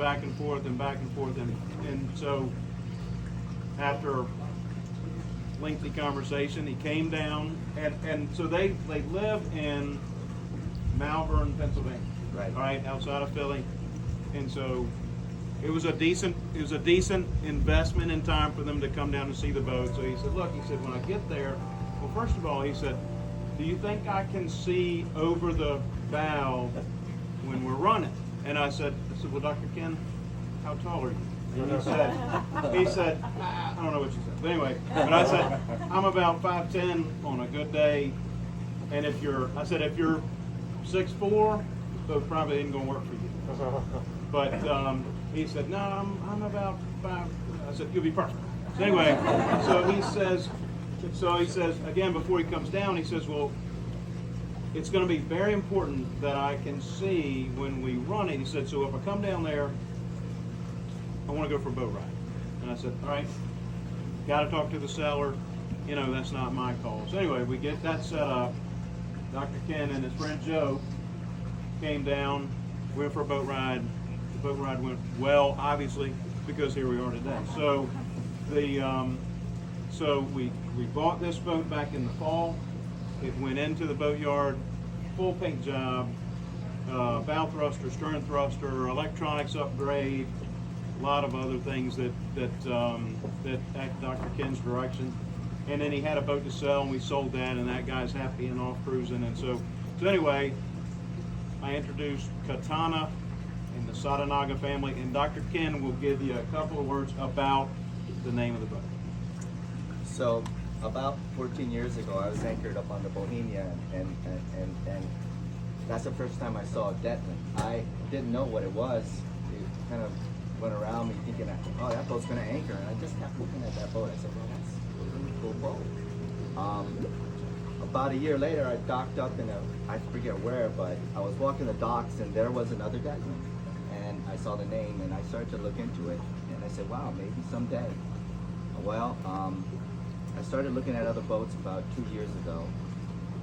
back and forth and back and forth, and so after lengthy conversation, he came down, and so they live in Malvern, Pennsylvania, right? All right, outside of Philly, and so it was a decent investment in time for them to come down and see the boat. So he said, look, he said, when I get there, well, first of all, he said, do you think I can see over the bow when we're running? And I said, well, Dr. Ken, how tall are you? And he said, I don't know what you said, but anyway, but I said, I'm about 5'10" on a good day, and if you're 6'4", those probably ain't gonna work for you. But he said, no, I'm about 5. I said, you'll be perfect. So anyway, so he says again before he comes down, he says, well, it's going to be very important that I can see when we run it. He said, so if I come down there, I want to go for a boat ride. And I said, all right, got to talk to the seller. You know, that's not my call. So anyway, we get that set up. Dr. Ken and his friend Joe came down, went for a boat ride. The boat ride went well, obviously, because here we are today. So we bought this boat back in the fall. It went into the boatyard, full paint job, bow thruster, stern thruster, electronics upgrade, a lot of other things that at Dr. Ken's direction. And then he had a boat to sell, and we sold that, and that guy's happy and off cruising. And so anyway, I introduced Katana and the Satanaga family, and Dr. Ken will give you a couple of words about the name of the boat. So about 14 years ago, I was anchored up on the Bohemia, and that's the first time I saw a Dettling. I didn't know what it was. It kind of went around me thinking, oh, that boat's going to anchor, and I just kept looking at that boat. I said, well, that's a really cool boat. About a year later, I docked up in I forget where, but I was walking the docks, and there was another Dettling, and I saw the name, and I started to look into it, and I said, wow, maybe someday. Well, I started looking at other boats about 2 years ago,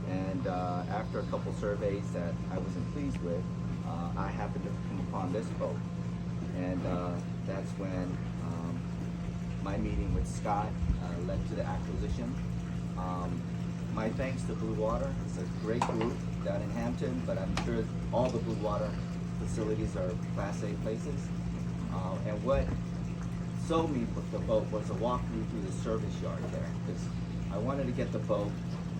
and after a couple surveys that I wasn't pleased with, I happened to come upon this boat, and that's when my meeting with Scott led to the acquisition. My thanks to Bluewater. It's a great group down in Hampton, but I'm sure all the Bluewater facilities are Class A places. And what sold me with the boat was a walkthrough through the service yard there, because I wanted to get the boat,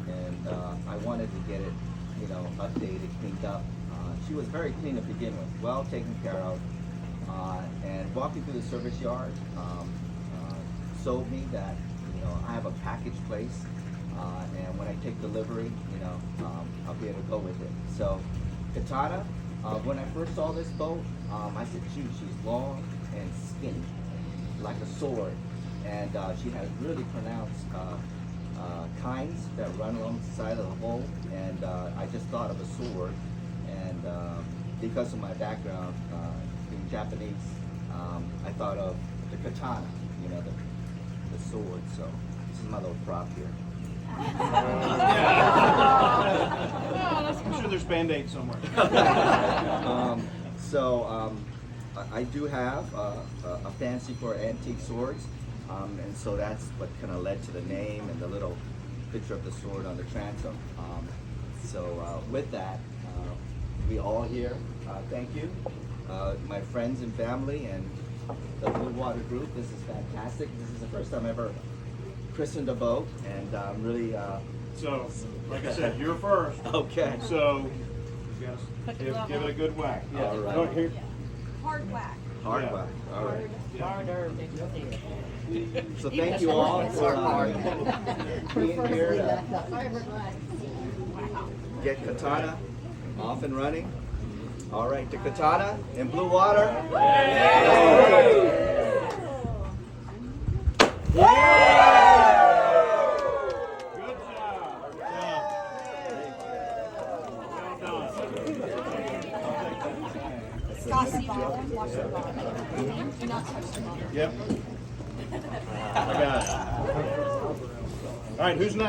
and I wanted to get it, you know, updated, cleaned up. She was very clean to begin with, well taken care of, and walking through the service yard sold me that, you know, I have a package place, and when I take delivery, you know, I'll be able to go with it. So Katana, when I first saw this boat, I said, gee, she's long and skinny, like a sword, and she has really pronounced tines that run along the side of the hull, and I just thought of a sword, and because of my background being Japanese, I thought of the katana, you know, the sword. So this is my little prop here. I'm sure there's Band-Aids somewhere. I do have a fancy for antique swords, and so that's what kind of led to the name and the little picture of the sword on the transom. With that, we all here, thank you. My friends and family and the Bluewater group, this is fantastic. This is the first time I ever christened a boat, and I'm really... So, like I said, you're first. Okay. So, give it a good whack. Yeah. All right. Don't hear. Hard whack. Hard Yeah. whack. All right. Harder. So thank you all for being here to get Katana off and running. All right, to Katana in Bluewater. Toss the bottom, wash the bottom. Do not touch the bottom. Yep. I got it. All right, who's next?